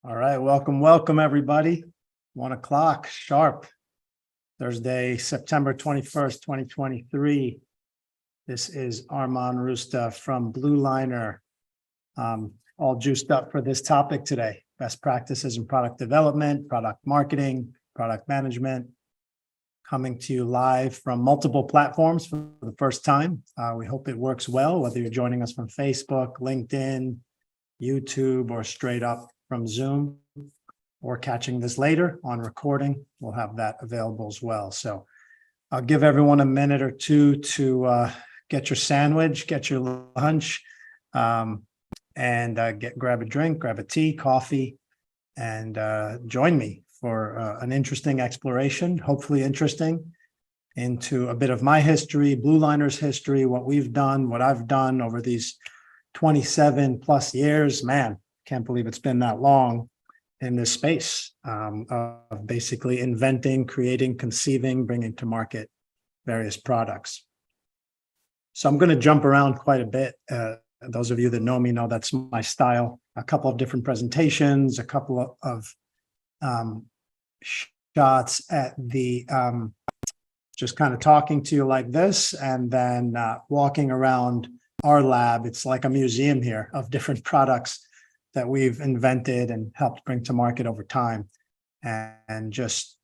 All right, welcome everybody. 1:00 sharp, Thursday, September 21st, 2023. This is Arman Rusta from Blue Liner, all juiced up for this topic today. Best practices in product development, product marketing, product management, coming to you live from multiple platforms for the first time. We hope it works well, whether you're joining us from Facebook, LinkedIn, YouTube, or straight up from Zoom, or catching this later on recording. We'll have that available as well. So I'll give everyone a minute or two to get your sandwich, get your lunch, and grab a drink, grab a tea, coffee, and join me for an interesting exploration, hopefully interesting, into a bit of my history, Blue Liner's history, what we've done, what I've done over these 27 plus years. Man, can't believe it's been that long in this space of basically inventing, creating, conceiving, bringing to market various products. So I'm going to jump around quite a bit. Those of you that know me know that's my style. A couple of different presentations, a couple of shots at the just kind of talking to you like this, and then walking around our lab. It's like a museum here of different products that we've invented and helped bring to market over time, and just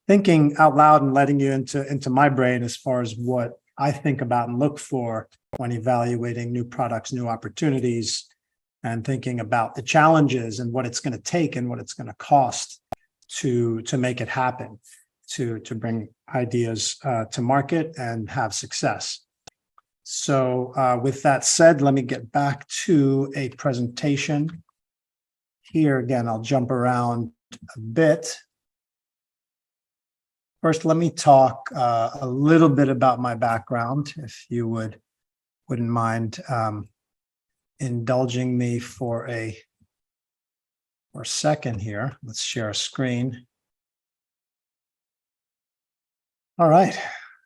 thinking out loud and letting you into my brain as far as what I think about and look for when evaluating new products, new opportunities, and thinking about the challenges and what it's going to take and what it's going to cost to make it happen, to bring ideas to market and have success. So with that said, let me get back to a presentation. Here again, I'll jump around a bit. First, let me talk a little bit about my background, if you wouldn't mind indulging me for a second here. Let's share a screen. All right,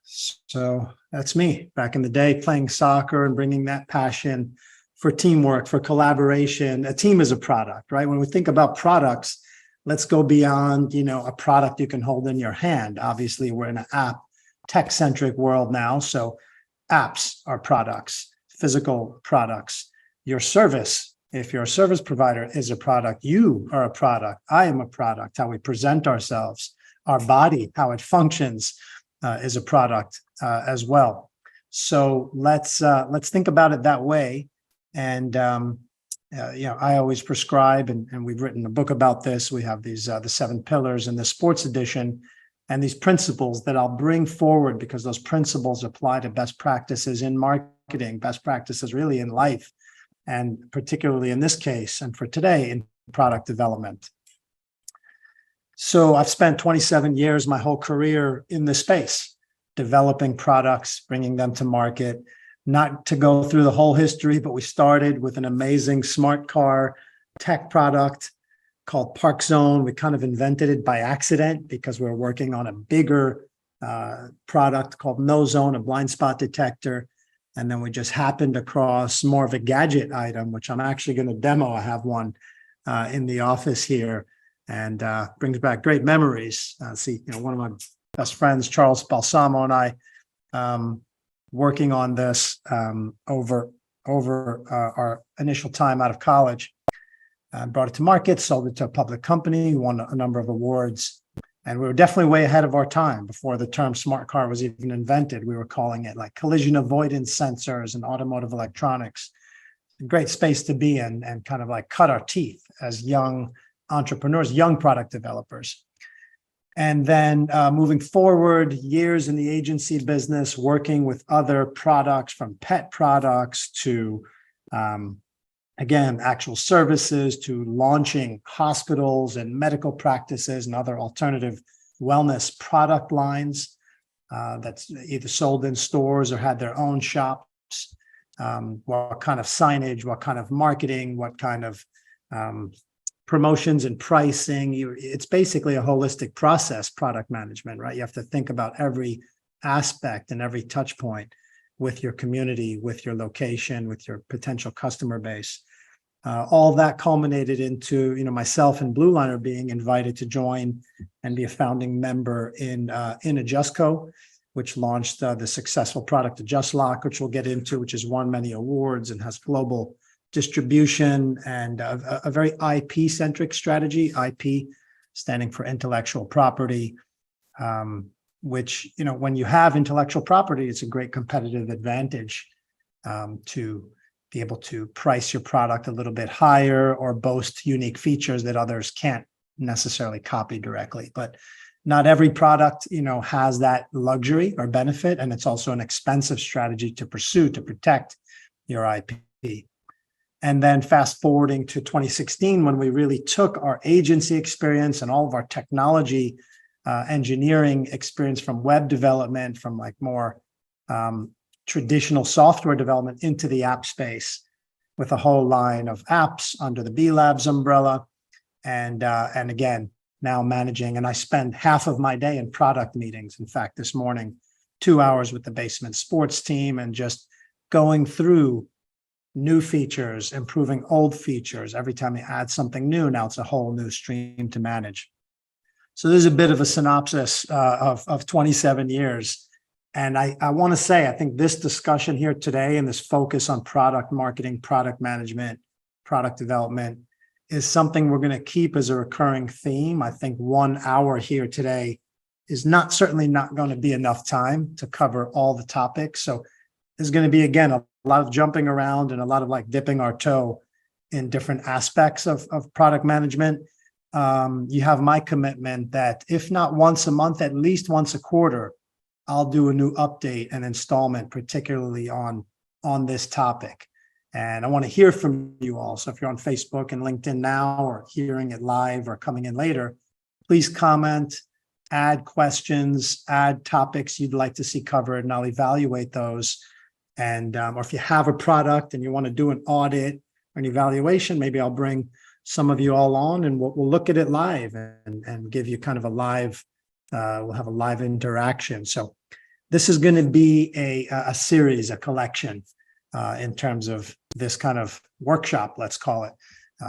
so that's me back in the day, playing soccer and bringing that passion for teamwork, for collaboration. A team is a product, right? When we think about products, let's go beyond, a product you can hold in your hand. Obviously, we're in an app, tech-centric world now. So apps are products, physical products. Your service, if you're a service provider, is a product. You are a product. I am a product. How we present ourselves, our body, how it functions is a product as well. So let's think about it that way. And I always prescribe, and we've written a book about this. We have these the 7 pillars in the sports edition, and these principles that I'll bring forward, because those principles apply to best practices in marketing, best practices really in life, and particularly in this case, and for today, in product development. So I've spent 27 years, my whole career, in this space, developing products, bringing them to market. Not to go through the whole history, but we started with an amazing smart car tech product called ParkZone. We kind of invented it by accident because we were working on a bigger product called NoZone, a blind spot detector. And then we just happened across more of a gadget item, which I'm actually going to demo. I have one in the office here, and brings back great memories. One of my best friends, Charles Balsamo, and I, working on this over our initial time out of college, brought it to market, sold it to a public company, won a number of awards, and we were definitely way ahead of our time. Before the term smart car was even invented, we were calling it like collision avoidance sensors and automotive electronics. A great space to be in, and kind of like cut our teeth as young entrepreneurs, young product developers. And then moving forward, years in the agency business, working with other products, from pet products to, again, actual services, to launching hospitals and medical practices and other alternative wellness product lines that's either sold in stores or had their own shops. What kind of signage, what kind of marketing, what kind of promotions and pricing. It's basically a holistic process, product management, right? You have to think about every aspect and every touch point with your community, with your location, with your potential customer base. All that culminated into, myself and Blue Liner being invited to join and be a founding member in Adjustco, which launched the successful product AdjustLock, which we'll get into, which has won many awards and has global distribution and a very IP-centric strategy, IP standing for intellectual property, which, when you have intellectual property, it's a great competitive advantage to be able to price your product a little bit higher or boast unique features that others can't necessarily copy directly. But not every product, has that luxury or benefit. And it's also an expensive strategy to pursue to protect your IP. And then fast forwarding to 2016, when we really took our agency experience and all of our technology engineering experience from web development, from like more traditional software development into the app space with a whole line of apps under the B Labs umbrella. And again, now managing, and I spend half of my day in product meetings. In fact, this morning, 2 hours with the Basement Sports team and just going through new features, improving old features. Every time you add something new, now it's a whole new stream to manage. So there's a bit of a synopsis of 27 years. And I want to say, I think this discussion here today and this focus on product marketing, product management, product development is something we're going to keep as a recurring theme. I think 1 hour here today is certainly not going to be enough time to cover all the topics. So there's going to be, again, a lot of jumping around and a lot of like dipping our toe in different aspects of product management. You have my commitment that if not once a month, at least once a quarter, I'll do a new update and installment, particularly on this topic. And I want to hear from you all. So if you're on Facebook and LinkedIn now, or hearing it live or coming in later, please comment, add questions, add topics you'd like to see covered, and I'll evaluate those. And or if you have a product and you want to do an audit or an evaluation, maybe I'll bring some of you all on and we'll look at it live and give you kind of a live, we'll have a live interaction. So this is going to be a series, a collection in terms of this kind of workshop, let's call it,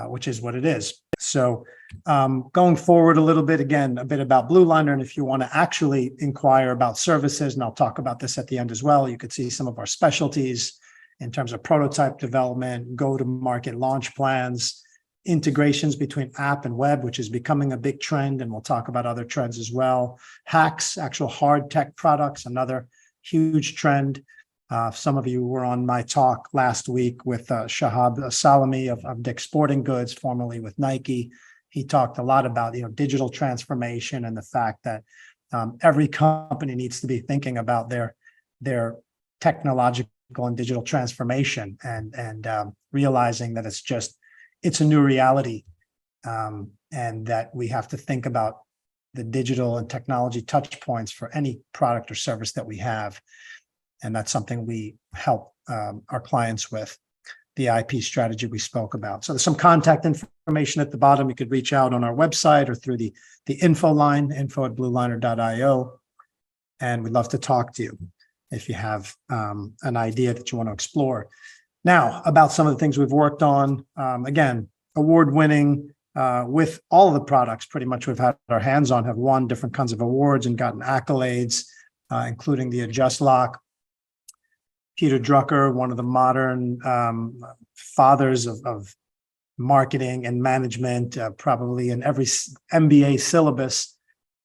which is what it is. So going forward a little bit, again, a bit about Blue Liner. And if you want to actually inquire about services, and I'll talk about this at the end as well, you could see some of our specialties in terms of prototype development, go-to-market launch plans, integrations between app and web, which is becoming a big trend. And we'll talk about other trends as well. Hacks, actual hard tech products, another huge trend. Some of you were on my talk last week with Shahab Salami of Dick's Sporting Goods, formerly with Nike. He talked a lot about digital transformation and the fact that every company needs to be thinking about their technological and digital transformation and realizing that it's a new reality, and that we have to think about the digital and technology touch points for any product or service that we have. And that's something we help our clients with, the IP strategy we spoke about. So there's some contact information at the bottom. You could reach out on our website or through the info line, info@blueliner.io. And we'd love to talk to you if you have an idea that you want to explore. Now, about some of the things we've worked on, again, award-winning with all of the products pretty much we've had our hands on, have won different kinds of awards and gotten accolades, including the AdjustLock. Peter Drucker, one of the modern fathers of marketing and management, probably in every MBA syllabus,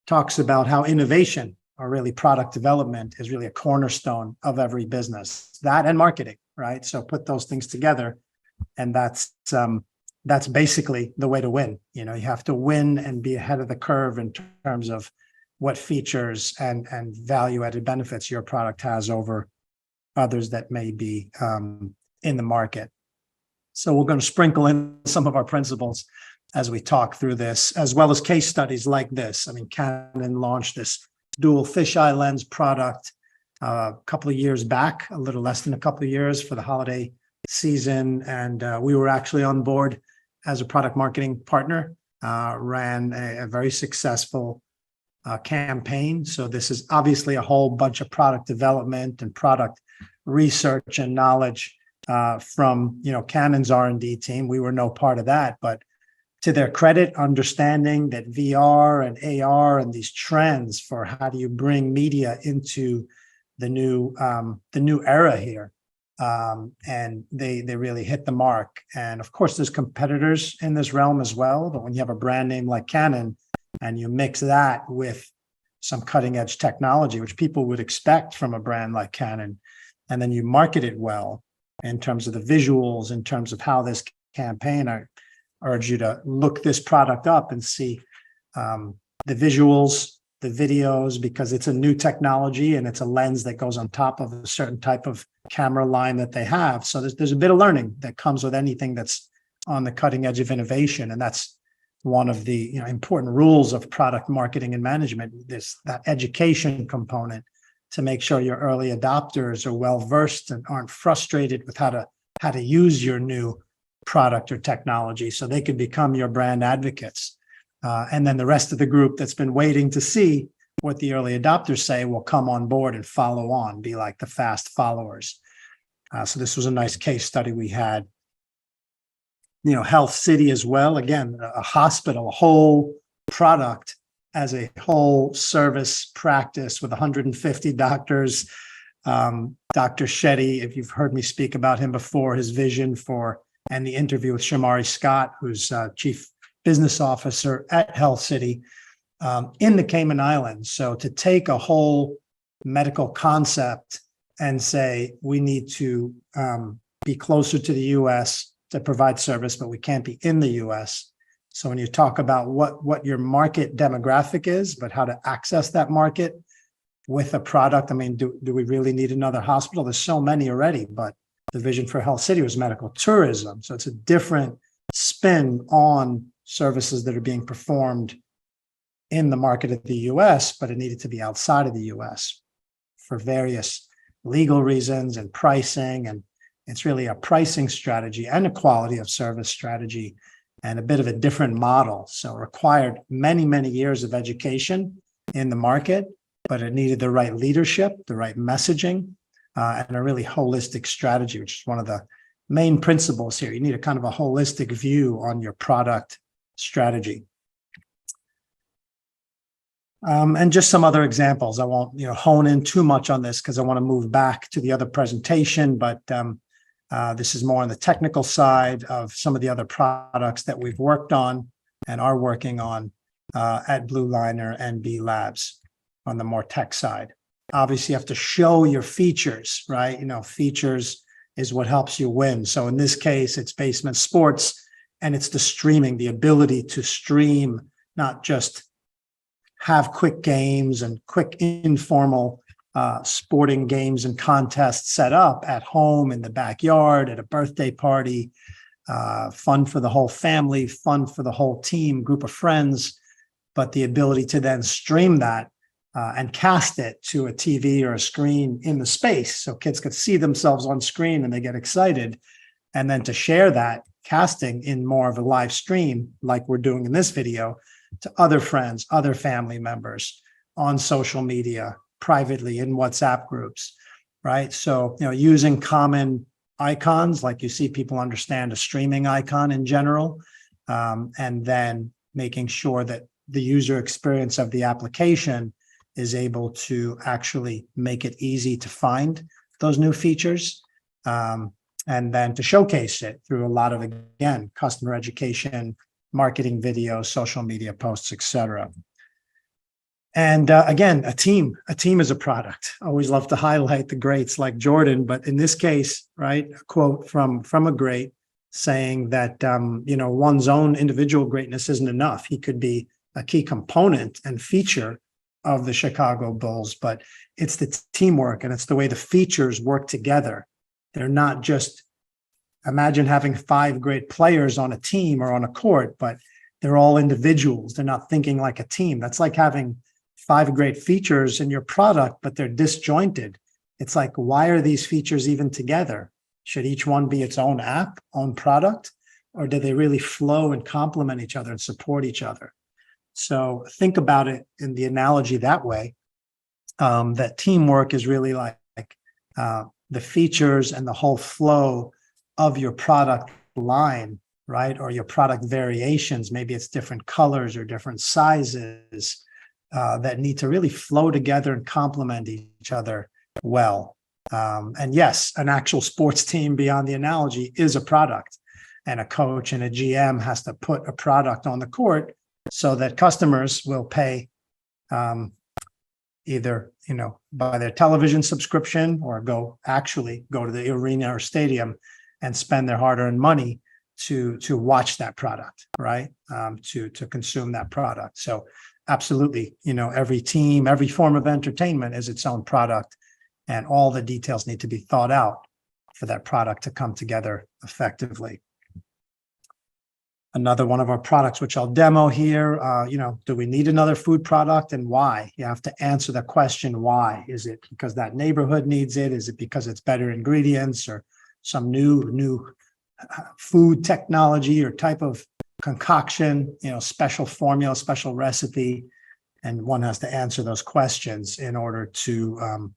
talks about how innovation, or really product development, is really a cornerstone of every business, that and marketing, right? So put those things together, and that's basically the way to win. You have to win and be ahead of the curve in terms of what features and value-added benefits your product has over others that may be in the market. So we're going to sprinkle in some of our principles as we talk through this, as well as case studies like this. I mean, Canon launched this dual fisheye lens product a couple of years back, a little less than a couple of years, for the holiday season. And we were actually on board as a product marketing partner, ran a very successful campaign. So this is obviously a whole bunch of product development and product research and knowledge from, Canon's R&D team. We were no part of that, but to their credit, understanding that VR and AR and these trends for how do you bring media into the new era here. And they really hit the mark. And of course, there's competitors in this realm as well. But when you have a brand name like Canon and you mix that with some cutting edge technology, which people would expect from a brand like Canon, and then you market it well in terms of the visuals, in terms of how this campaign, I urge you to look this product up and see the visuals, the videos, because it's a new technology and it's a lens that goes on top of a certain type of camera line that they have. So there's a bit of learning that comes with anything that's on the cutting edge of innovation. And that's one of the important rules of product marketing and management, that education component to make sure your early adopters are well versed and aren't frustrated with how to use your new product or technology so they could become your brand advocates. And then the rest of the group that's been waiting to see what the early adopters say will come on board and follow on, be like the fast followers. So this was a nice case study we had. Health City as well. Again, a hospital, a whole product as a whole service practice with 150 doctors. Dr. Shetty, if you've heard me speak about him before, his vision and the interview with Shamari Scott, who's chief business officer at Health City in the Cayman Islands. So to take a whole medical concept and say, we need to be closer to the US to provide service, but we can't be in the US. So when you talk about what your market demographic is, but how to access that market with a product, I mean, do we really need another hospital? There's so many already, but the vision for Health City was medical tourism. So it's a different spin on services that are being performed in the market of the US, but it needed to be outside of the US for various legal reasons and pricing. And it's really a pricing strategy and a quality of service strategy and a bit of a different model. So it required many, many years of education in the market, but it needed the right leadership, the right messaging, and a really holistic strategy, which is one of the main principles here. You need a kind of a holistic view on your product strategy. And just some other examples. I won't hone in too much on this because I want to move back to the other presentation, but this is more on the technical side of some of the other products that we've worked on and are working on at Blue Liner and B Labs on the more tech side. Obviously, you have to show your features, right? Features is what helps you win. So in this case, it's Basement Sports, and it's the streaming, the ability to stream, not just have quick games and quick informal sporting games and contests set up at home, in the backyard, at a birthday party, fun for the whole family, fun for the whole team, group of friends, but the ability to then stream that and cast it to a TV or a screen in the space so kids could see themselves on screen and they get excited. And then to share that casting in more of a live stream, like we're doing in this video, to other friends, other family members on social media, privately in WhatsApp groups, right? So, using common icons, like you see people understand a streaming icon in general, and then making sure that the user experience of the application is able to actually make it easy to find those new features, and then to showcase it through a lot of, again, customer education, marketing videos, social media posts, etc. And again, a team is a product. I always love to highlight the greats like Jordan, but in this case, right, a quote from a great saying that, one's own individual greatness isn't enough. He could be a key component and feature of the Chicago Bulls, but it's the teamwork and it's the way the features work together. They're not just, imagine having 5 great players on a team or on a court, but they're all individuals. They're not thinking like a team. That's like having 5 great features in your product, but they're disjointed. It's like, why are these features even together? Should each one be its own app, own product, or do they really flow and complement each other and support each other? So think about it in the analogy that way, that teamwork is really like the features and the whole flow of your product line, right? Or your product variations. Maybe it's different colors or different sizes that need to really flow together and complement each other well. And yes, an actual sports team, beyond the analogy, is a product. And a coach and a GM has to put a product on the court so that customers will pay either, buy their television subscription or go to the arena or stadium and spend their hard-earned money to watch that product, right? To consume that product. So absolutely, every team, every form of entertainment is its own product, and all the details need to be thought out for that product to come together effectively. Another one of our products, which I'll demo here, do we need another food product, and why? You have to answer the question, why? Is it because that neighborhood needs it? Is it because it's better ingredients or some new food technology or type of concoction, special formula, special recipe? And one has to answer those questions in order to,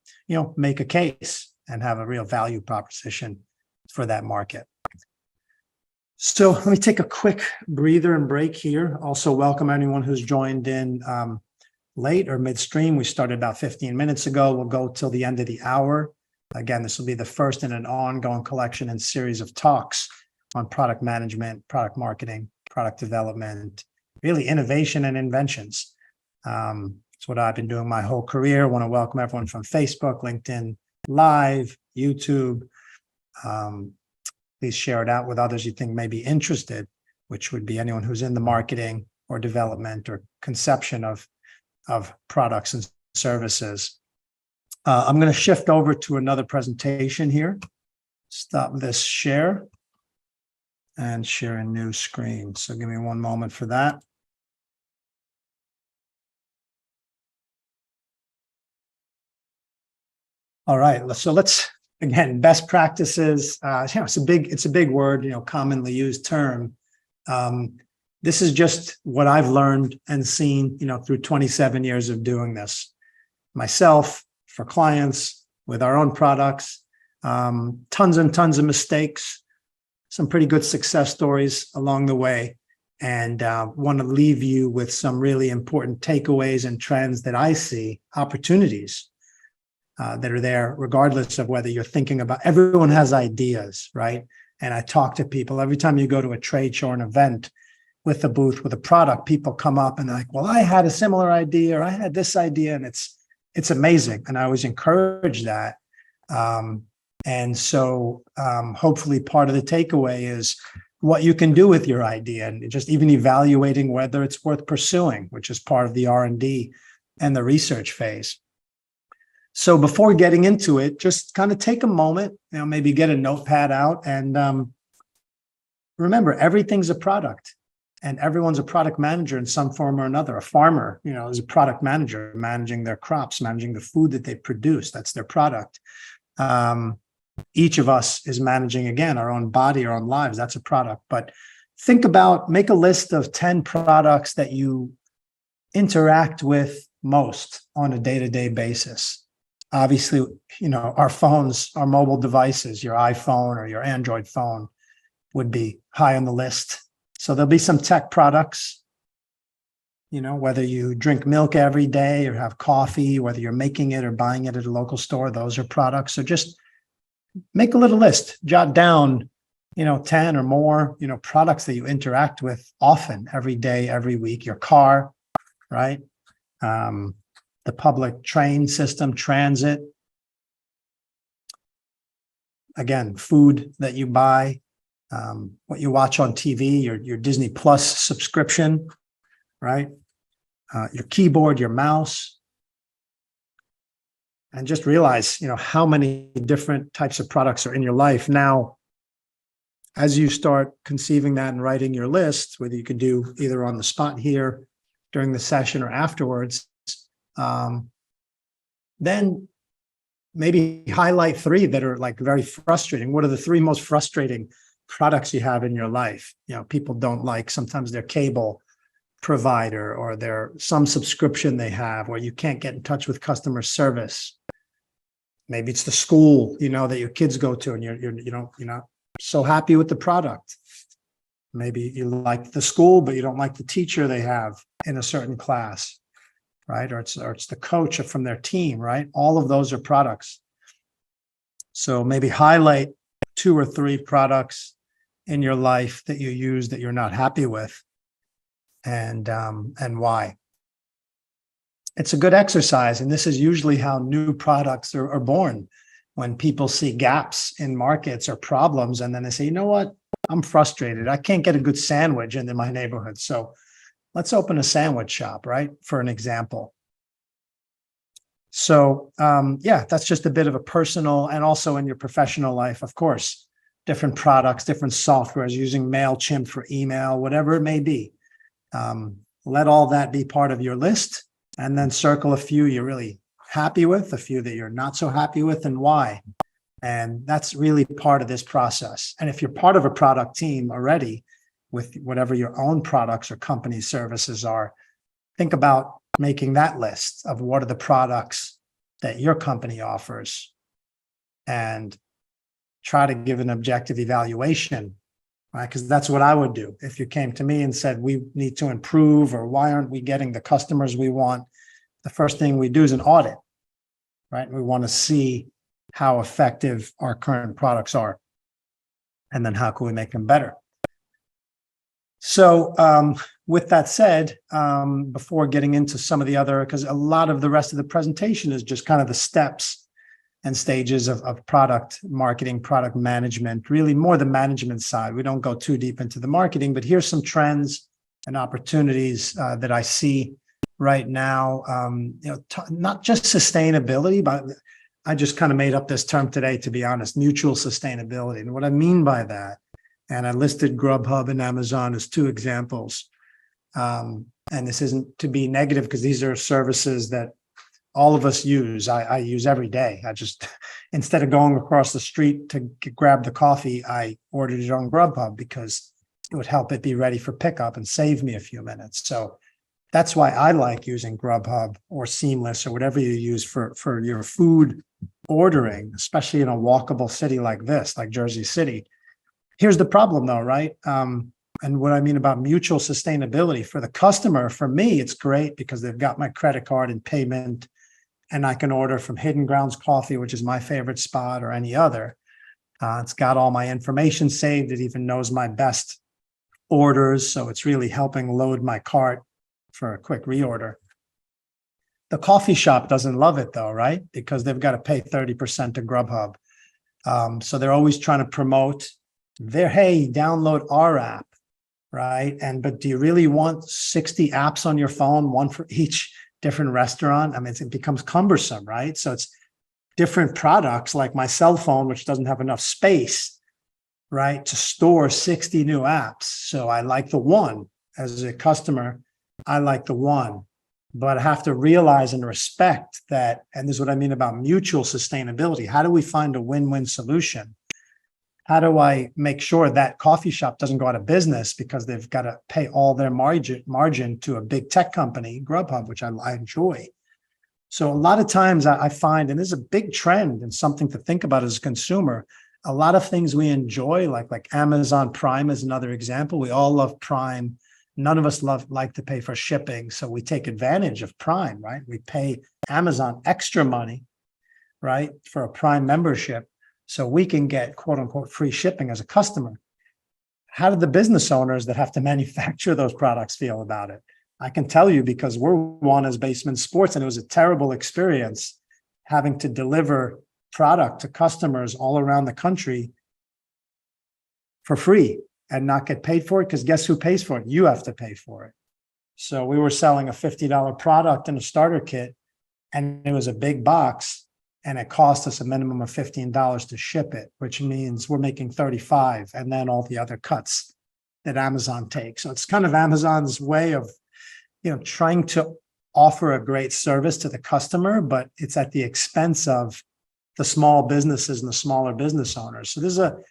make a case and have a real value proposition for that market. So let me take a quick breather and break here. Also welcome anyone who's joined in late or midstream. We started about 15 minutes ago. We'll go till the end of the hour. Again, this will be the first in an ongoing collection and series of talks on product management, product marketing, product development, really innovation and inventions. It's what I've been doing my whole career. I want to welcome everyone from Facebook, LinkedIn Live, YouTube. Please share it out with others you think may be interested, which would be anyone who's in the marketing or development or conception of products and services. I'm going to shift over to another presentation here. Stop this share and share a new screen. So give me one moment for that. All right, so let's, again, best practices. It's a big word, commonly used term. This is just what I've learned and seen, through 27 years of doing this myself, for clients, with our own products. Tons and tons of mistakes, some pretty good success stories along the way, and want to leave you with some really important takeaways and trends that I see, opportunities that are there, regardless of whether you're thinking about. Everyone has ideas, right? And I talk to people every time you go to a trade show or an event with a booth with a product. People come up and they're like, "Well, I had a similar idea, or I had this idea," and it's amazing. And I always encourage that. And so hopefully part of the takeaway is what you can do with your idea, and just even evaluating whether it's worth pursuing, which is part of the R&D and the research phase. So before getting into it, just kind of take a moment, maybe get a notepad out, and remember, everything's a product, and everyone's a product manager in some form or another. A farmer, is a product manager, managing their crops, managing the food that they produce. That's their product. Each of us is managing, again, our own body, our own lives. That's a product. But make a list of 10 products that you interact with most on a day-to-day basis. Obviously, our phones, our mobile devices, your iPhone or your Android phone would be high on the list. So there'll be some tech products, whether you drink milk every day or have coffee, whether you're making it or buying it at a local store, those are products. So just make a little list, jot down, 10 or more, products that you interact with often, every day, every week. Your car, right? The public train system, transit. Again, food that you buy, what you watch on TV, your Disney Plus subscription, right? Your keyboard, your mouse. And just realize, how many different types of products are in your life. Now, as you start conceiving that and writing your list, whether you can do either on the spot here during the session or afterwards, then maybe highlight 3 that are like very frustrating. What are the 3 most frustrating products you have in your life? People don't like sometimes their cable provider, or some subscription they have where you can't get in touch with customer service. Maybe it's the school, that your kids go to, and you're not so happy with the product. Maybe you like the school, but you don't like the teacher they have in a certain class, right? Or it's the coach from their team, right? All of those are products. So maybe highlight 2 or 3 products in your life that you use that you're not happy with, and why. It's a good exercise, and this is usually how new products are born. When people see gaps in markets or problems, and then they say, you know what, I'm frustrated. I can't get a good sandwich in my neighborhood. So let's open a sandwich shop, right? For an example. So yeah, that's just a bit of a personal, and also in your professional life, of course, different products, different softwares, using MailChimp for email, whatever it may be. Let all that be part of your list, and then circle a few you're really happy with, a few that you're not so happy with, and why. And that's really part of this process. And if you're part of a product team already with whatever your own products or company services are, think about making that list of what are the products that your company offers, and try to give an objective evaluation, right? Because that's what I would do. If you came to me and said, we need to improve, or why aren't we getting the customers we want? The first thing we do is an audit, right? We want to see how effective our current products are, and then how can we make them better? So with that said, before getting into some of the other, because a lot of the rest of the presentation is just kind of the steps and stages of product marketing, product management, really more the management side. We don't go too deep into the marketing, but here's some trends and opportunities that I see right now. Not just sustainability, but I just kind of made up this term today, to be honest, mutual sustainability. And what I mean by that, and I listed Grubhub and Amazon as 2 examples. And this isn't to be negative, because these are services that all of us use. I use every day. I just, instead of going across the street to grab the coffee, I ordered it on Grubhub because it would help it be ready for pickup and save me a few minutes. So that's why I like using Grubhub or Seamless or whatever you use for your food ordering, especially in a walkable city like this, like Jersey City. Here's the problem though, right? And what I mean about mutual sustainability for the customer, for me, it's great because they've got my credit card and payment, and I can order from Hidden Grounds Coffee, which is my favorite spot, or any other. It's got all my information saved. It even knows my best orders. So it's really helping load my cart for a quick reorder. The coffee shop doesn't love it though, right? Because they've got to pay 30% to Grubhub. So they're always trying to promote hey, download our app, right? But do you really want 60 apps on your phone, one for each different restaurant? I mean, it becomes cumbersome, right? So it's different products, like my cell phone, which doesn't have enough space, right, to store 60 new apps. So I like the one. As a customer, I like the one. But I have to realize and respect that, and this is what I mean about mutual sustainability. How do we find a win-win solution? How do I make sure that coffee shop doesn't go out of business because they've got to pay all their margin to a big tech company, Grubhub, which I enjoy. So a lot of times I find, and this is a big trend and something to think about as a consumer, a lot of things we enjoy, like Amazon Prime is another example. We all love Prime. None of us like to pay for shipping. So we take advantage of Prime, right? We pay Amazon extra money, right, for a Prime membership, so we can get quote unquote free shipping as a customer. How do the business owners that have to manufacture those products feel about it? I can tell you, because we're one as Basement Sports, and it was a terrible experience having to deliver product to customers all around the country for free and not get paid for it, because guess who pays for it? You have to pay for it. So we were selling a $50 product in a starter kit, and it was a big box, and it cost us a minimum of $15 to ship it, which means we're making $35, and then all the other cuts that Amazon takes. So it's kind of Amazon's way of, trying to offer a great service to the customer, but it's at the expense of the small businesses and the smaller business owners. So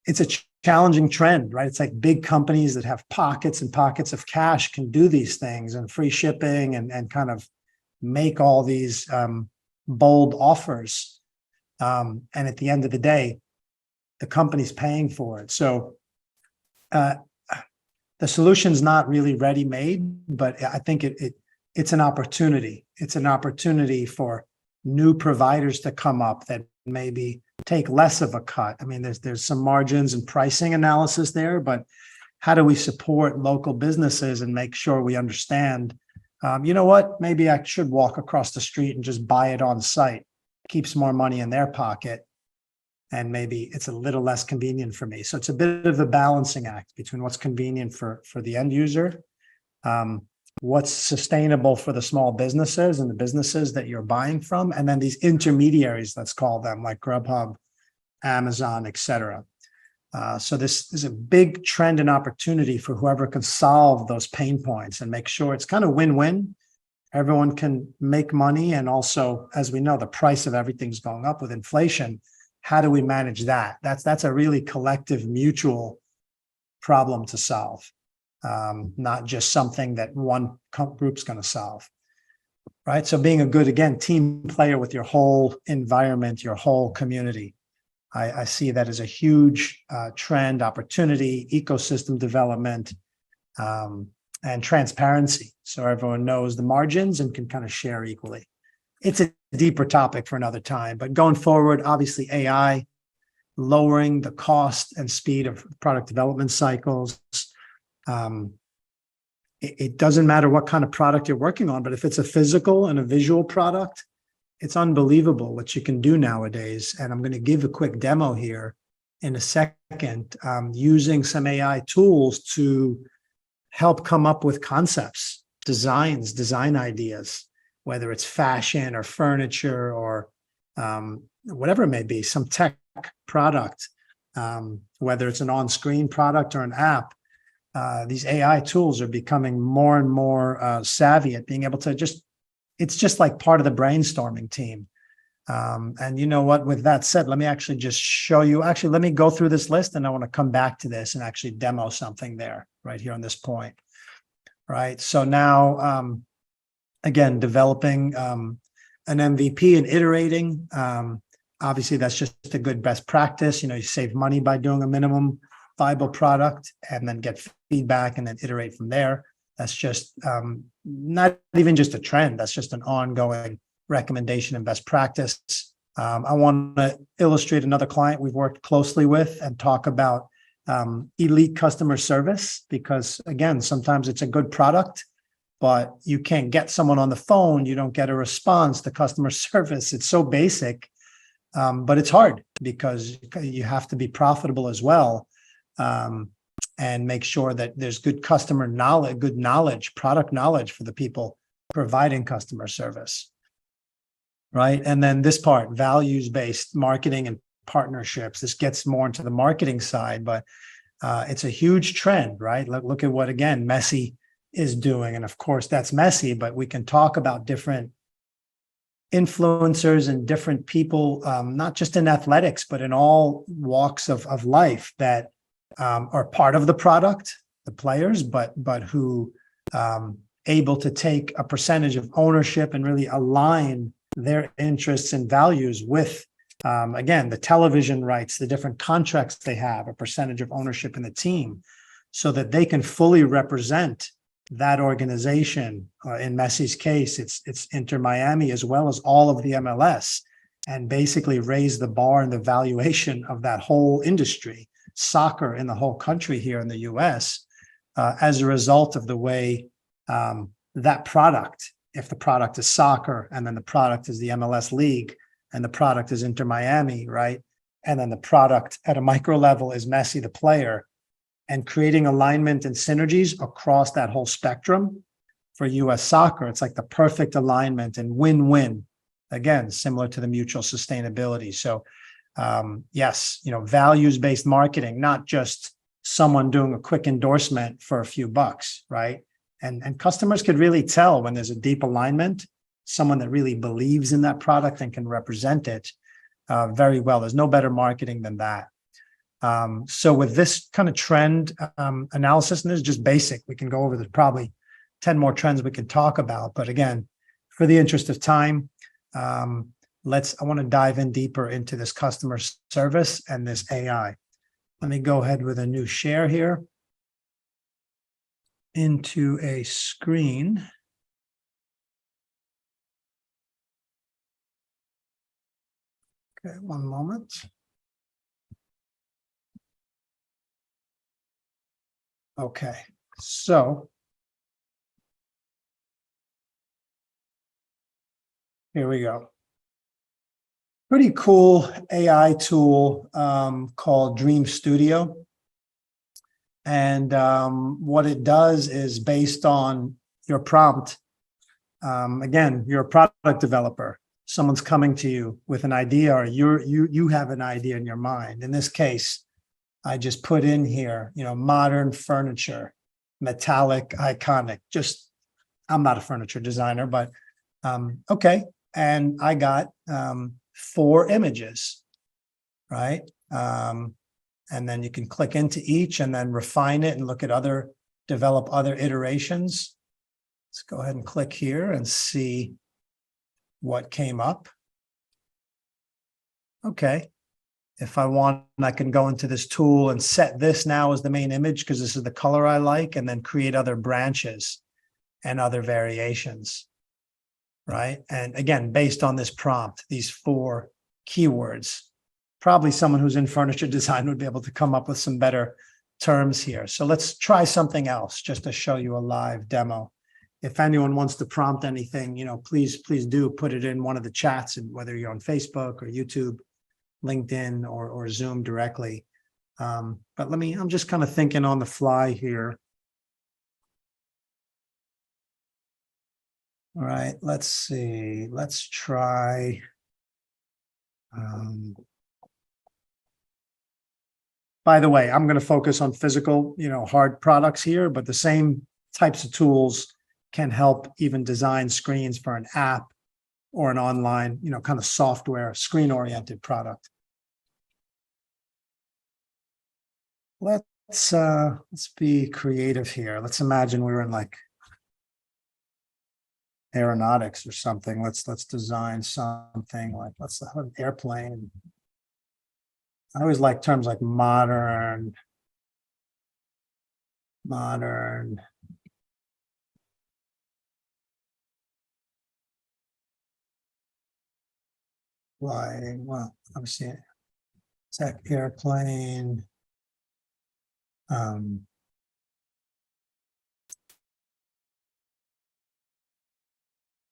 it's a challenging trend, right? It's like big companies that have pockets and pockets of cash can do these things, and free shipping, and kind of make all these bold offers. And at the end of the day, the company's paying for it. So the solution's not really ready-made, but I think it's an opportunity. It's an opportunity for new providers to come up that maybe take less of a cut. I mean, there's some margins and pricing analysis there, but how do we support local businesses and make sure we understand, you know what, maybe I should walk across the street and just buy it on site, keeps more money in their pocket, and maybe it's a little less convenient for me. So it's a bit of a balancing act between what's convenient for the end user, what's sustainable for the small businesses and the businesses that you're buying from, and then these intermediaries, let's call them, like Grubhub, Amazon, et cetera. So this is a big trend and opportunity for whoever can solve those pain points and make sure it's kind of win-win. Everyone can make money. And also, as we know, the price of everything's going up with inflation. How do we manage that? That's a really collective, mutual problem to solve, not just something that one group's going to solve, right? So being a good, again, team player with your whole environment, your whole community. I see that as a huge trend, opportunity, ecosystem development, and transparency. So everyone knows the margins and can kind of share equally. It's a deeper topic for another time, but going forward, obviously AI, lowering the cost and speed of product development cycles. It doesn't matter what kind of product you're working on, but if it's a physical and a visual product, it's unbelievable what you can do nowadays. And I'm going to give a quick demo here in a second, using some AI tools to help come up with concepts, design ideas, whether it's fashion or furniture or whatever it may be, some tech product, whether it's an on-screen product or an app. These AI tools are becoming more and more savvy at being able to it's just like part of the brainstorming team. And you know what, with that said, let me actually just show you, let me go through this list and I want to come back to this and actually demo something there right here on this point, right? So now, again, developing an MVP and iterating. Obviously, that's just a good best practice. You save money by doing a minimum viable product and then get feedback and then iterate from there. That's just not even just a trend. That's just an ongoing recommendation and best practice. I want to illustrate another client we've worked closely with and talk about elite customer service, because again, sometimes it's a good product, but you can't get someone on the phone. You don't get a response. The customer service, it's so basic, but it's hard because you have to be profitable as well. And make sure that there's good customer knowledge, good knowledge, product knowledge for the people providing customer service, right? And then this part, values-based marketing and partnerships. This gets more into the marketing side, but it's a huge trend, right? Look at what, again, Messi is doing. And of course, that's Messi, but we can talk about different influencers and different people, not just in athletics, but in all walks of life that are part of the product, the players, but who able to take a percentage of ownership and really align their interests and values with, again, the television rights, the different contracts they have, a percentage of ownership in the team, so that they can fully represent that organization. In Messi's case, it's Inter Miami as well as all of the MLS, and basically raise the bar and the valuation of that whole industry, soccer in the whole country here in the US, as a result of the way that product, if the product is soccer and then the product is the MLS league and the product is Inter Miami, right? And then the product at a micro level is Messi, the player, and creating alignment and synergies across that whole spectrum for US soccer. It's like the perfect alignment and win-win, again, similar to the mutual sustainability. So yes, values-based marketing, not just someone doing a quick endorsement for a few bucks, right? And customers could really tell when there's a deep alignment, someone that really believes in that product and can represent it very well. There's no better marketing than that. So with this kind of trend analysis, and this is just basic, we can go over, there's probably 10 more trends we can talk about. But again, for the interest of time, I want to dive in deeper into this customer service and this AI. Let me go ahead with a new share here into a screen. Okay, one moment. Okay, so here we go. Pretty cool AI tool called Dream Studio. And what it does is based on your prompt. Again, you're a product developer. Someone's coming to you with an idea, or you have an idea in your mind. In this case, I just put in here, modern furniture, metallic, iconic. I'm not a furniture designer, but okay. And I got 4 images, right? And then you can click into each and then refine it and look at develop other iterations. Let's go ahead and click here and see what came up. Okay. If I want, I can go into this tool and set this now as the main image because this is the color I like, and then create other branches and other variations, right? And again, based on this prompt, these 4 keywords, probably someone who's in furniture design would be able to come up with some better terms here. So let's try something else just to show you a live demo. If anyone wants to prompt anything, please do put it in one of the chats, and whether you're on Facebook or YouTube, LinkedIn, or Zoom directly. But I'm just kind of thinking on the fly here. All right, let's see. Let's try. By the way, I'm going to focus on physical, hard products here, but the same types of tools can help even design screens for an app or an online, kind of software, screen-oriented product. Let's be creative here. Let's imagine we were in like aeronautics or something. Let's design something like, let's have an airplane. I always like terms like modern, flying, well, obviously tech airplane.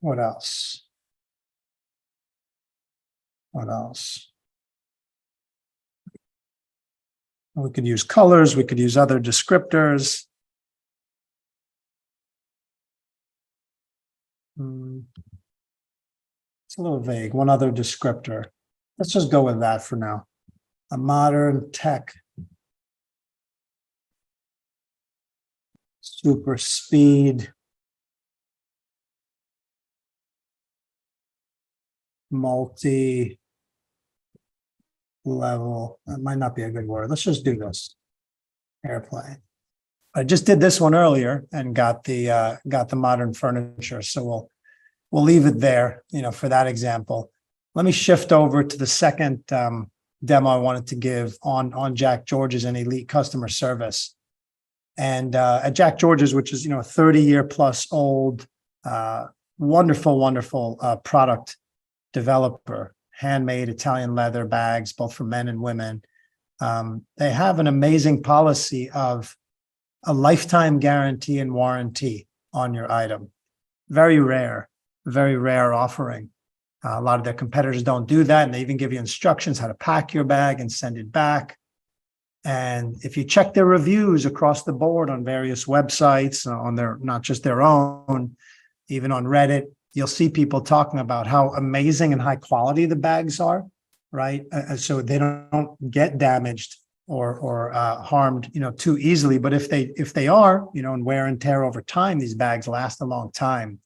What else? We could use colors, we could use other descriptors. It's a little vague. One other descriptor. Let's just go with that for now. A modern tech super speed multi-level. That might not be a good word. Let's just do this. Airplane. I just did this one earlier and got the modern furniture. So we'll leave it there, for that example. Let me shift over to the second demo I wanted to give on Jack George's and elite customer service. And at Jack George's, which is, a 30-year plus old, wonderful product developer, handmade Italian leather bags, both for men and women. They have an amazing policy of a lifetime guarantee and warranty on your item. Very rare offering. A lot of their competitors don't do that, and they even give you instructions how to pack your bag and send it back. And if you check their reviews across the board on various websites, on not just their own, even on Reddit, you'll see people talking about how amazing and high quality the bags are, right? So they don't get damaged or harmed, too easily. But if they are, and wear and tear over time, these bags last a long time.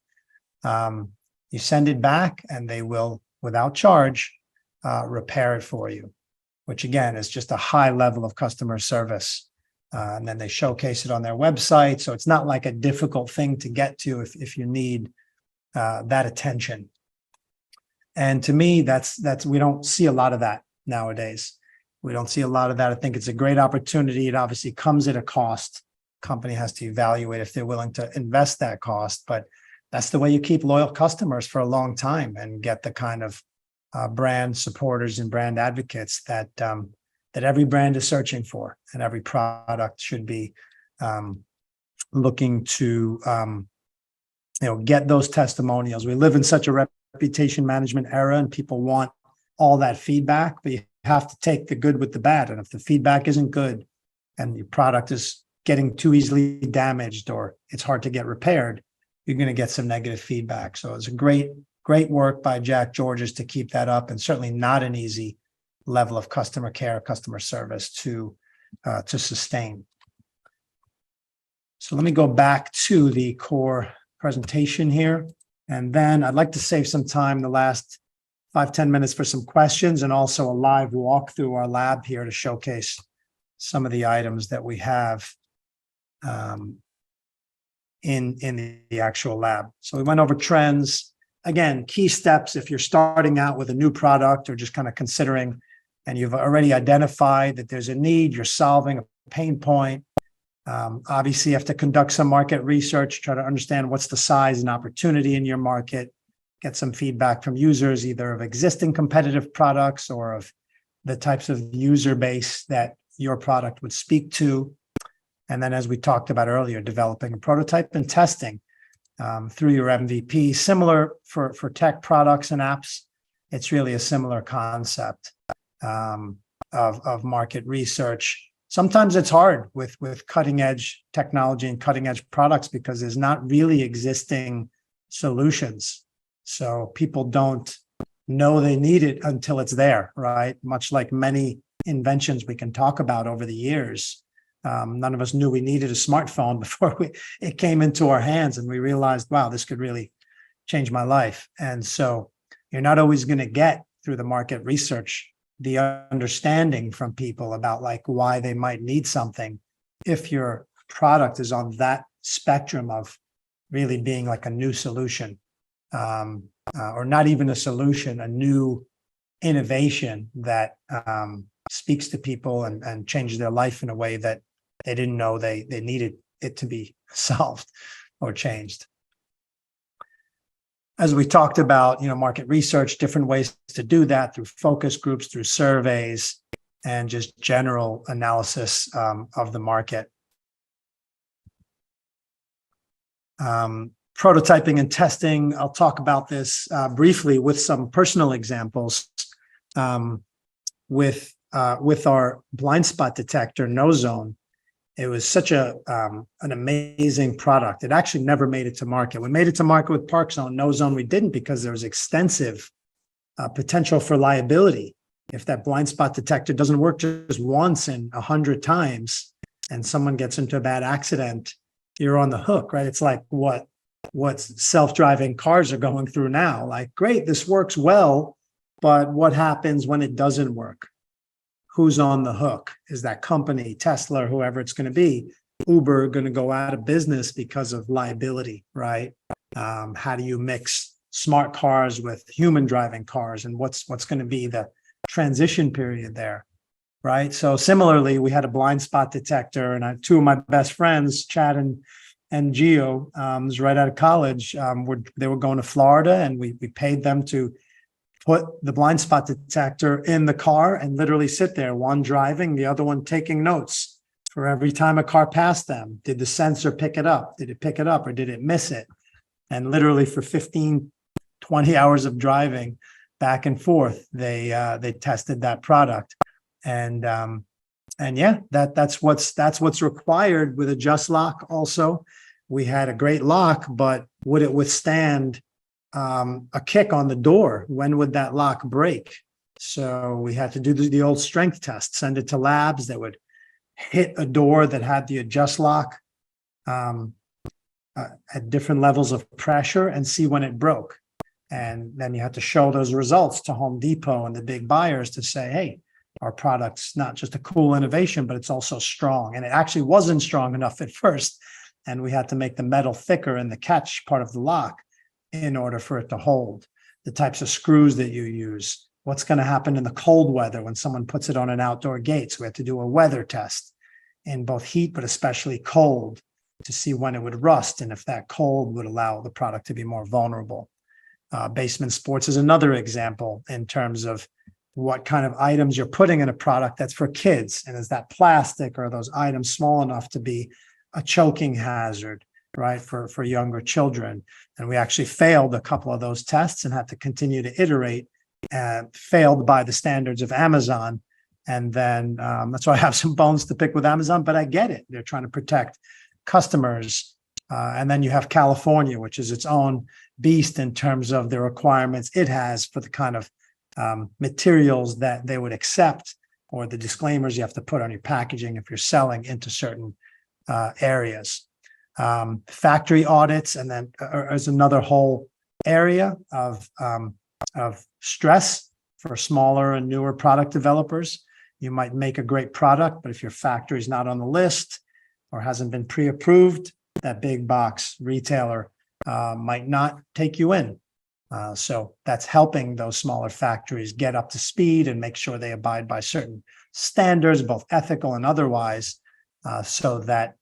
You send it back and they will, without charge, repair it for you, which again is just a high level of customer service. And then they showcase it on their website. So it's not like a difficult thing to get to if you need that attention. And to me, that's we don't see a lot of that nowadays. We don't see a lot of that. I think it's a great opportunity. It obviously comes at a cost. Company has to evaluate if they're willing to invest that cost, but that's the way you keep loyal customers for a long time and get the kind of brand supporters and brand advocates that that every brand is searching for, and every product should be looking to get those testimonials. We live in such a reputation management era, and people want all that feedback, but you have to take the good with the bad. And if the feedback isn't good and your product is getting too easily damaged or it's hard to get repaired, you're going to get some negative feedback. So it's a great work by Jack Georges to keep that up, and certainly not an easy level of customer care, customer service to sustain. So let me go back to the core presentation here. And then I'd like to save some time, the last 5-10 minutes, for some questions, and also a live walk through our lab here to showcase some of the items that we have in the actual lab. So we went over trends. Again, key steps if you're starting out with a new product or just kind of considering, and you've already identified that there's a need, you're solving a pain point. Obviously, you have to conduct some market research, try to understand what's the size and opportunity in your market, get some feedback from users, either of existing competitive products or of the types of user base that your product would speak to. And then, as we talked about earlier, developing a prototype and testing through your MVP. Similar for tech products and apps, it's really a similar concept of market research. Sometimes it's hard with cutting edge technology and cutting edge products because there's not really existing solutions. So people don't know they need it until it's there, right? Much like many inventions we can talk about over the years. None of us knew we needed a smartphone before it came into our hands, and we realized, wow, this could really change my life. And so you're not always going to get through the market research the understanding from people about like why they might need something if your product is on that spectrum of really being like a new solution, or not even a solution, a new innovation that speaks to people and changes their life in a way that they didn't know they needed it to be solved or changed. As we talked about, market research, different ways to do that through focus groups, through surveys, and just general analysis of the market. Prototyping and testing, I'll talk about this briefly with some personal examples. With our blind spot detector, NoZone, it was such an amazing product. It actually never made it to market. We made it to market with ParkZone. NoZone we didn't, because there was extensive potential for liability. If that blind spot detector doesn't work just once in 100 times and someone gets into a bad accident, you're on the hook, right? It's like what self-driving cars are going through now. Like, great, this works well, but what happens when it doesn't work? Who's on the hook? Is that company, Tesla, whoever it's going to be, Uber, going to go out of business because of liability, right? How do you mix smart cars with human driving cars, and what's going to be the transition period there, right? So similarly, we had a blind spot detector, and two of my best friends, Chad and Gio, was right out of college. They were going to Florida, and we paid them to put the blind spot detector in the car and literally sit there, one driving, the other one taking notes for every time a car passed them. Did the sensor pick it up? Did it pick it up or did it miss it? And literally for 15, 20 hours of driving back and forth, they tested that product. And yeah, that's what's required with a Just Lock. Also, we had a great lock, but would it withstand a kick on the door? When would that lock break? So we had to do the old strength test, send it to labs that would hit a door that had the Just Lock at different levels of pressure and see when it broke. And then you have to show those results to Home Depot and the big buyers to say, hey, our product's not just a cool innovation, but it's also strong. And it actually wasn't strong enough at first. And we had to make the metal thicker in the catch part of the lock in order for it to hold. the types of screws that you use, what's going to happen in the cold weather when someone puts it on an outdoor gate. So we have to do a weather test in both heat, but especially cold, to see when it would rust and if that cold would allow the product to be more vulnerable. Basement Sports is another example in terms of what kind of items you're putting in a product that's for kids. And is that plastic, or are those items small enough to be a choking hazard, right, for younger children? And we actually failed a couple of those tests and had to continue to iterate, failed by the standards of Amazon. And then that's why I have some bones to pick with Amazon, but I get it. They're trying to protect customers. And then you have California, which is its own beast in terms of the requirements it has for the kind of materials that they would accept, or the disclaimers you have to put on your packaging if you're selling into certain areas. Factory audits, and then is another whole area of stress for smaller and newer product developers. You might make a great product, but if your factory is not on the list or hasn't been pre-approved, that big box retailer might not take you in. So that's helping those smaller factories get up to speed and make sure they abide by certain standards, both ethical and otherwise, so that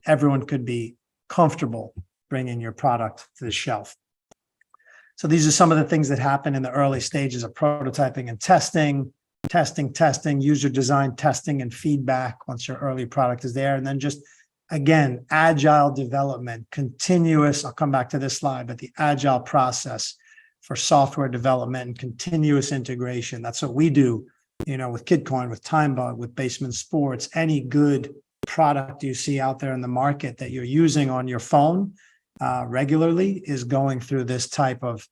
everyone could be comfortable bringing your product to the shelf. So these are some of the things that happen in the early stages of prototyping and testing, user design testing and feedback once your early product is there. And then just, again, agile development, continuous, I'll come back to this slide, but the agile process for software development and continuous integration. That's what we do, with KidCoin, with TimeBug, with Basement Sports. Any good product you see out there in the market that you're using on your phone regularly is going through this type of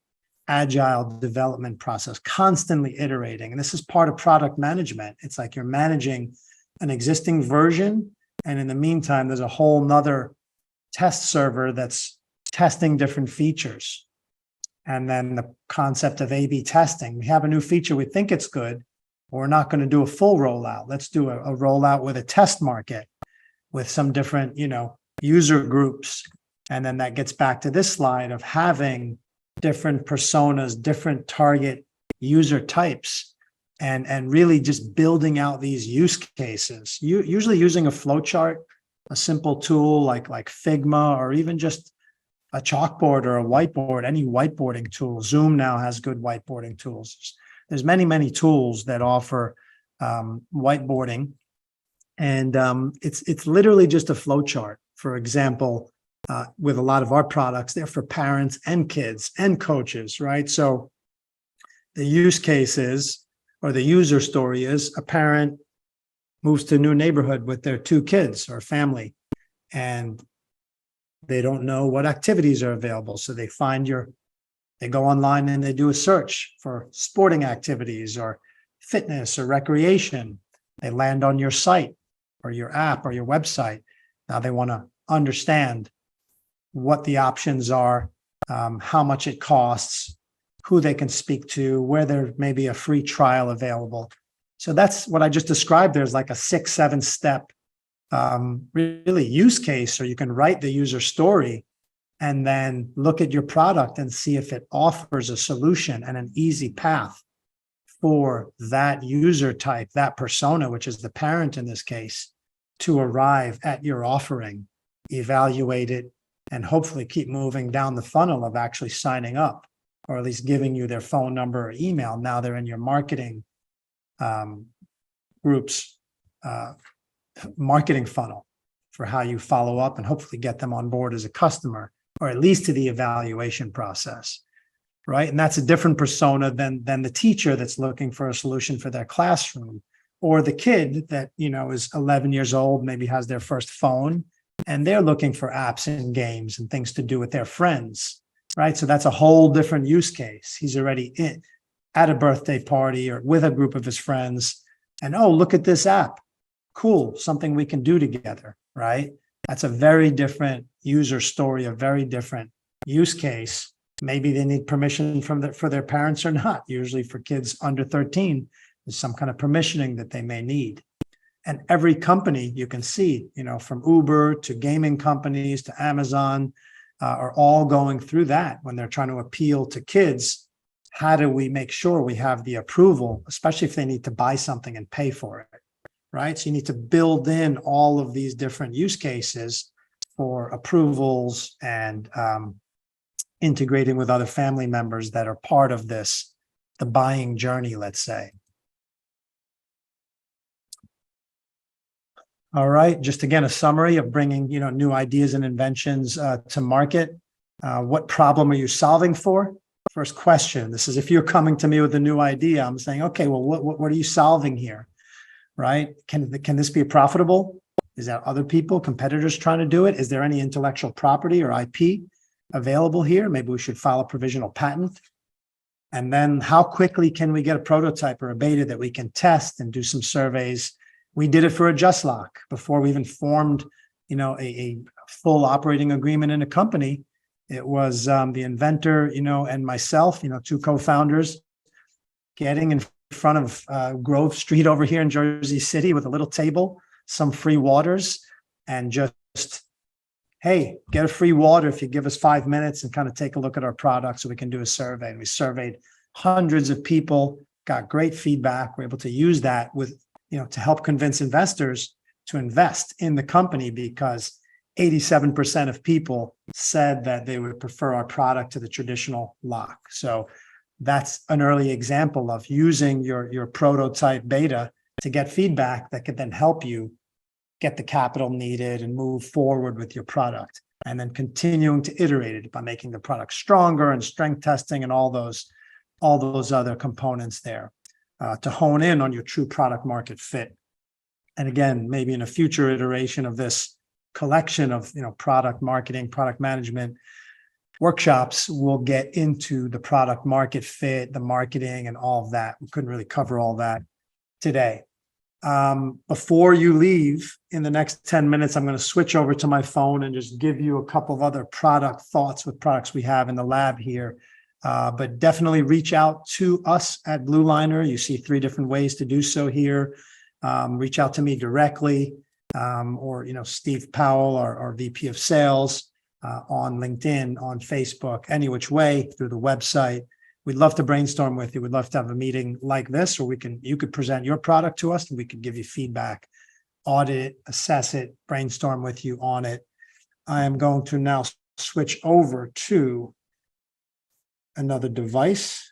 agile development process, constantly iterating. And this is part of product management. It's like you're managing an existing version, and in the meantime, there's a whole nother test server that's testing different features. And then the concept of A/B testing. We have a new feature, we think it's good, but we're not going to do a full rollout. Let's do a rollout with a test market with some different, user groups. And then that gets back to this slide of having different personas, different target user types, and really just building out these use cases. Usually using a flowchart, a simple tool like Figma, or even just a chalkboard or a whiteboard, any whiteboarding tool. Zoom now has good whiteboarding tools. There's many, many tools that offer whiteboarding. And it's literally just a flowchart. For example, with a lot of our products, they're for parents and kids and coaches, right? So the use case is, or the user story is, a parent moves to a new neighborhood with their 2 kids or family, and they don't know what activities are available. So they go online and they do a search for sporting activities or fitness or recreation. They land on your site or your app or your website. Now they want to understand what the options are, how much it costs, who they can speak to, where there may be a free trial available. So that's what I just described. There's like a 6-7 step really use case, or you can write the user story and then look at your product and see if it offers a solution and an easy path for that user type, that persona, which is the parent in this case, to arrive at your offering, evaluate it, and hopefully keep moving down the funnel of actually signing up, or at least giving you their phone number or email. Now they're in your marketing group's marketing funnel for how you follow up and hopefully get them on board as a customer, or at least to the evaluation process, right? And that's a different persona than the teacher that's looking for a solution for their classroom, or the kid that, is 11 years old, maybe has their first phone, and they're looking for apps and games and things to do with their friends, right? So that's a whole different use case. He's already at a birthday party or with a group of his friends, and, oh, look at this app. Cool, something we can do together, right? That's a very different user story, a very different use case. Maybe they need permission for their parents or not. Usually for kids under 13, there's some kind of permissioning that they may need. And every company you can see, from Uber to gaming companies to Amazon, are all going through that when they're trying to appeal to kids how do we make sure we have the approval, especially if they need to buy something and pay for it, right? So you need to build in all of these different use cases for approvals and integrating with other family members that are part of this, the buying journey, let's say. All right, just again, a summary of bringing, new ideas and inventions to market. What problem are you solving for? First question. This is if you're coming to me with a new idea, I'm saying, okay, well, what are you solving here, right? Can this be profitable? Is there other people, competitors trying to do it? Is there any intellectual property or IP available here? Maybe we should file a provisional patent. And then how quickly can we get a prototype or a beta that we can test and do some surveys? We did it for a Just Lock before we even formed, a full operating agreement in a company. It was the inventor, and myself, two co-founders, getting in front of Grove Street over here in Jersey City with a little table, some free waters, and just, hey, get a free water if you give us 5 minutes and kind of take a look at our product so we can do a survey. And we surveyed hundreds of people, got great feedback. We're able to use that to help convince investors to invest in the company because 87% of people said that they would prefer our product to the traditional lock. So that's an early example of using your prototype beta to get feedback that could then help you get the capital needed and move forward with your product, and then continuing to iterate it by making the product stronger and strength testing and all those other components there to hone in on your true product market fit. And again, maybe in a future iteration of this collection of product marketing, product management workshops, we'll get into the product market fit, the marketing, and all of that. We couldn't really cover all that today. Before you leave, in the next 10 minutes, I'm going to switch over to my phone and just give you a couple of other product thoughts with products we have in the lab here. But definitely reach out to us at Blue Liner. You see 3 different ways to do so here. Reach out to me directly, or Steve Powell, our VP of Sales, on LinkedIn, on Facebook, any which way, through the website. We'd love to brainstorm with you. We'd love to have a meeting like this, or you could present your product to us and we could give you feedback, audit it, assess it, brainstorm with you on it. I am going to now switch over to another device.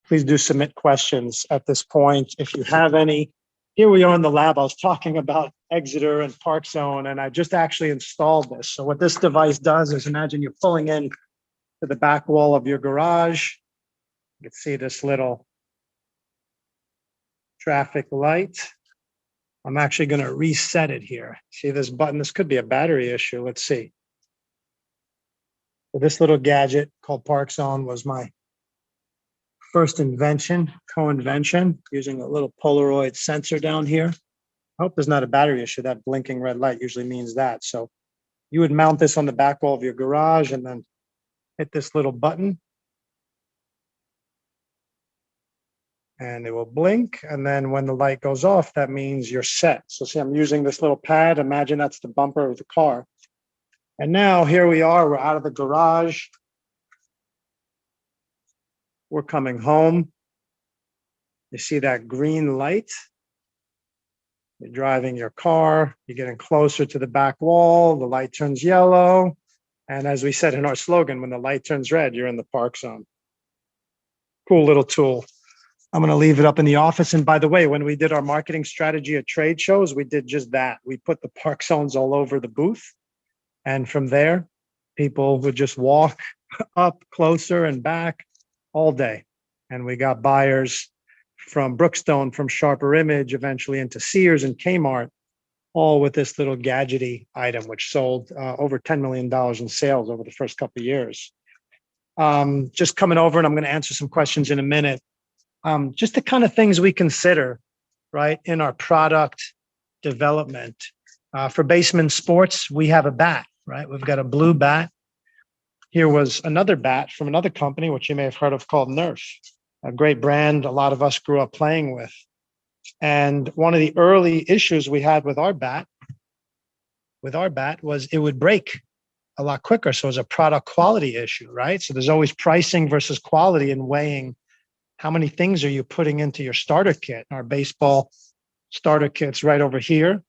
Please do submit questions at this point if you have any. Here we are in the lab. I was talking about Exeter and ParkZone, and I just actually installed this. So what this device does is, imagine you're pulling in to the back wall of your garage. You can see this little traffic light. I'm actually going to reset it here. See this button? This could be a battery issue. Let's see. So this little gadget called ParkZone was my first invention, co-invention, using a little Polaroid sensor down here. I hope there's not a battery issue. That blinking red light usually means that. So you would mount this on the back wall of your garage and then hit this little button. And it will blink. And then when the light goes off, that means you're set. So see, I'm using this little pad. Imagine that's the bumper of the car. And now here we are, we're out of the garage. We're coming home. You see that green light? You're driving your car, you're getting closer to the back wall, the light turns yellow. And as we said in our slogan, when the light turns red, you're in the park zone. Cool little tool. I'm going to leave it up in the office. And by the way, when we did our marketing strategy at trade shows, we did just that. We put the park zones all over the booth. And from there, people would just walk up closer and back all day. And we got buyers from Brookstone, from Sharper Image, eventually into Sears and Kmart, all with this little gadgety item, which sold over $10 million in sales over the first couple of years. Just coming over, and I'm going to answer some questions in a minute. Just the kind of things we consider, right, in our product development. For Baseman Sports, we have a bat, right? We've got a blue bat. Here was another bat from another company, which you may have heard of, called Nerf, a great brand a lot of us grew up playing with. And one of the early issues we had with our bat was it would break a lot quicker. So it was a product quality issue, right? So there's always pricing versus quality and weighing How many things are you putting into your starter kit? Our baseball starter kit's right over here.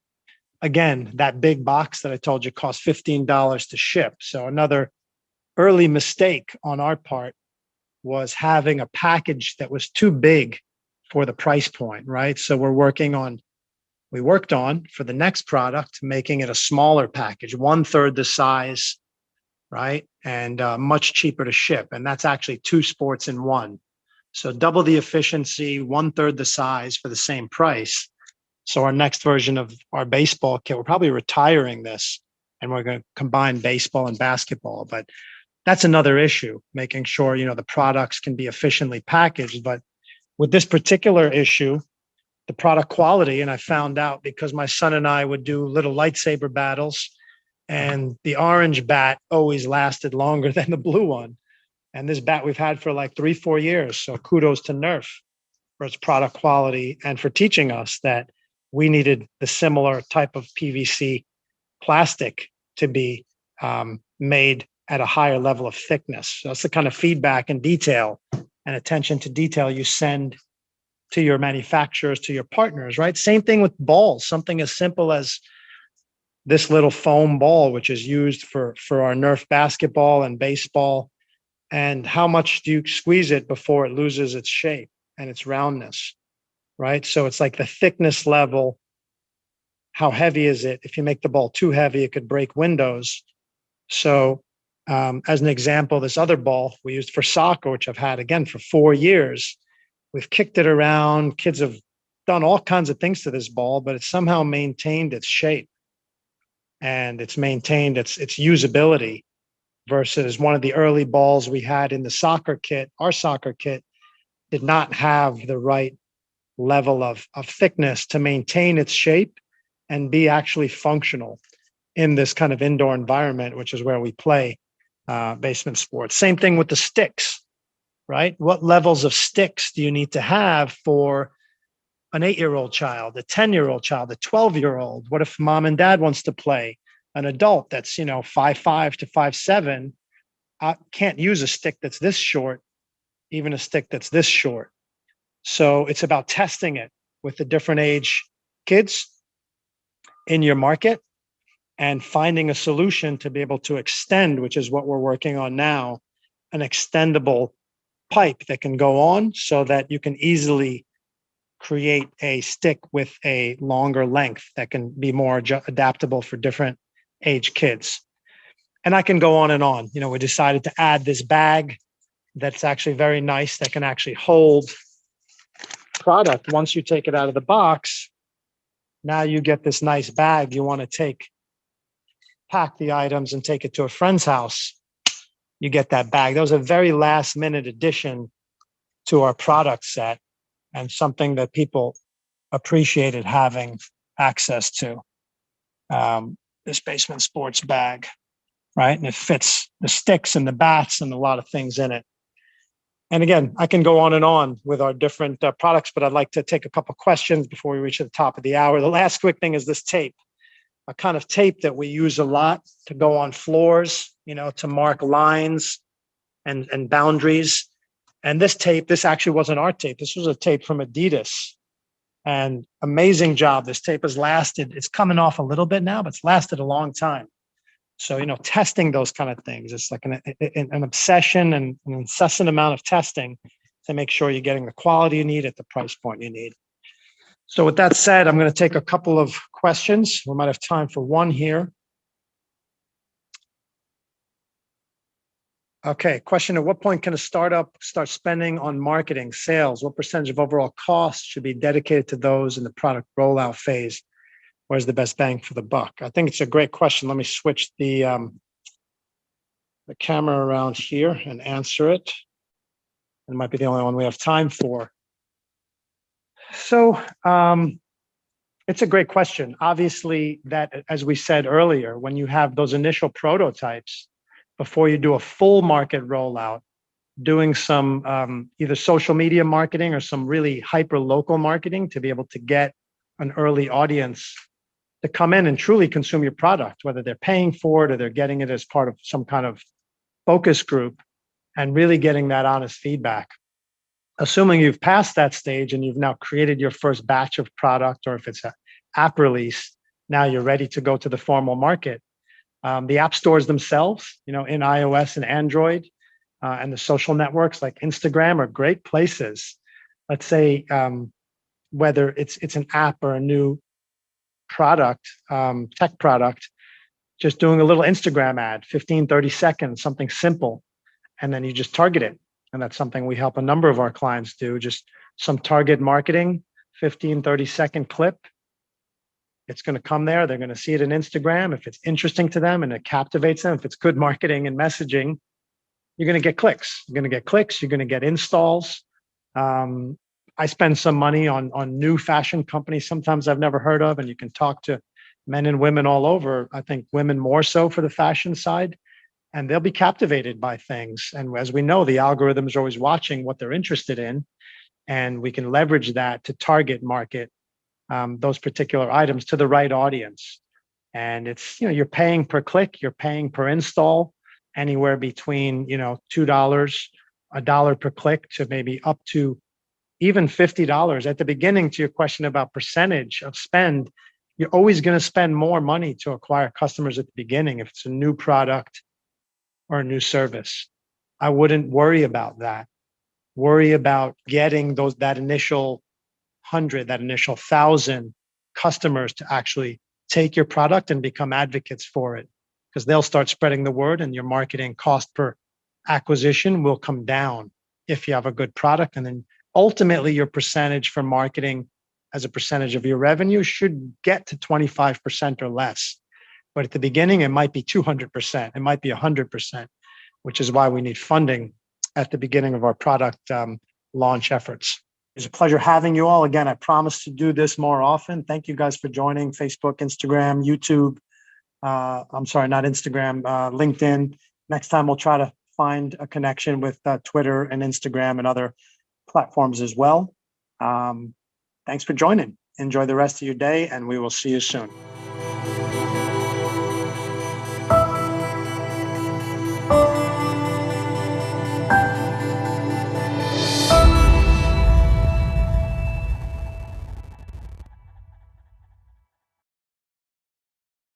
Again, that big box that I told you cost $15 to ship. So another early mistake on our part was having a package that was too big for the price point, right? So we worked on for the next product, making it a smaller package, 1/3 the size, right? And much cheaper to ship. And that's actually two sports in one. So double the efficiency, 1/3 the size for the same price. So our next version of our baseball kit, we're probably retiring this and we're going to combine baseball and basketball. But that's another issue, making sure, the products can be efficiently packaged. But with this particular issue, the product quality, and I found out because my son and I would do little lightsaber battles, and the orange bat always lasted longer than the blue one. And this bat we've had for like 3-4 years. So kudos to Nerf for its product quality and for teaching us that we needed the similar type of PVC plastic to be made at a higher level of thickness. So that's the kind of feedback and detail and attention to detail you send to your manufacturers, to your partners, right? Same thing with balls, something as simple as this little foam ball, which is used for our Nerf basketball and baseball. And how much do you squeeze it before it loses its shape and its roundness, right? So it's like the thickness level. How heavy is it? If you make the ball too heavy, it could break windows. So as an example, this other ball we used for soccer, which I've had again for 4 years, we've kicked it around. Kids have done all kinds of things to this ball, but it's somehow maintained its shape and it's maintained its usability versus one of the early balls we had in the soccer kit. Our soccer kit did not have the right level of thickness to maintain its shape and be actually functional in this kind of indoor environment, which is where we play basement sports. Same thing with the sticks, right? What levels of sticks do you need to have for an 8-year-old child, a 10-year-old child, a 12-year-old? What if mom and dad wants to play? An adult that's 5'5" to 5'7" can't use a stick that's this short, even a stick that's this short. So it's about testing it with the different age kids in your market and finding a solution to be able to extend, which is what we're working on now, an extendable pipe that can go on so that you can easily create a stick with a longer length that can be more adaptable for different age kids. And I can go on and on. We decided to add this bag that's actually very nice, that can actually hold product. Once you take it out of the box, now you get this nice bag. You want to pack the items and take it to a friend's house, you get that bag. That was a very last minute addition to our product set and something that people appreciated having access to. This basement sports bag, right? And it fits the sticks and the bats and a lot of things in it. And again, I can go on and on with our different products, but I'd like to take a couple questions before we reach the top of the hour. The last quick thing is this tape, a kind of tape that we use a lot to go on floors, to mark lines and boundaries. And this tape, this actually wasn't our tape. This was a tape from Adidas. And amazing job. This tape has lasted. It's coming off a little bit now, but it's lasted a long time. So, testing those kind of things, it's like an obsession and an incessant amount of testing to make sure you're getting the quality you need at the price point you need. So with that said, I'm going to take a couple of questions. We might have time for one here. Okay, question: at what point can a startup start spending on marketing, sales? What percentage of overall costs should be dedicated to those in the product rollout phase? Where's the best bang for the buck? I think it's a great question. Let me switch the camera around here and answer it. It might be the only one we have time for. So it's a great question. Obviously, that, as we said earlier, when you have those initial prototypes, before you do a full market rollout, doing some either social media marketing or some really hyper local marketing to be able to get an early audience to come in and truly consume your product, whether they're paying for it or they're getting it as part of some kind of focus group, and really getting that honest feedback. Assuming you've passed that stage and you've now created your first batch of product, or if it's an app release, now you're ready to go to the formal market. The app stores themselves, in iOS and Android, and the social networks like Instagram are great places. Let's say whether it's an app or a new product, tech product, just doing a little Instagram ad, 15, 30 seconds, something simple, and then you just target it. And that's something we help a number of our clients do, just some target marketing, 15, 30-second clip. It's going to come there. They're going to see it in Instagram. If it's interesting to them and it captivates them, if it's good marketing and messaging, you're going to get clicks. You're going to get clicks. You're going to get installs. I spend some money on new fashion companies sometimes I've never heard of, and you can talk to men and women all over. I think women more so for the fashion side, and they'll be captivated by things. And as we know, the algorithms are always watching what they're interested in, and we can leverage that to target market those particular items to the right audience. And it's, you're paying per click, you're paying per install, anywhere between, $2, $1 per click to maybe up to even $50. At the beginning, to your question about percentage of spend, you're always going to spend more money to acquire customers at the beginning if it's a new product or a new service. I wouldn't worry about that. Worry about getting that initial 100, that initial 1,000 customers to actually take your product and become advocates for it, because they'll start spreading the word and your marketing cost per acquisition will come down if you have a good product. And then ultimately your percentage for marketing as a percentage of your revenue should get to 25% or less. But at the beginning, it might be 200%, it might be 100%, which is why we need funding at the beginning of our product launch efforts. It's a pleasure having you all. Again, I promise to do this more often. Thank you guys for joining. Facebook, Instagram, YouTube. I'm sorry, not Instagram, LinkedIn. Next time we'll try to find a connection with Twitter and Instagram and other platforms as well. Thanks for joining. Enjoy the rest of your day, and we will see you soon.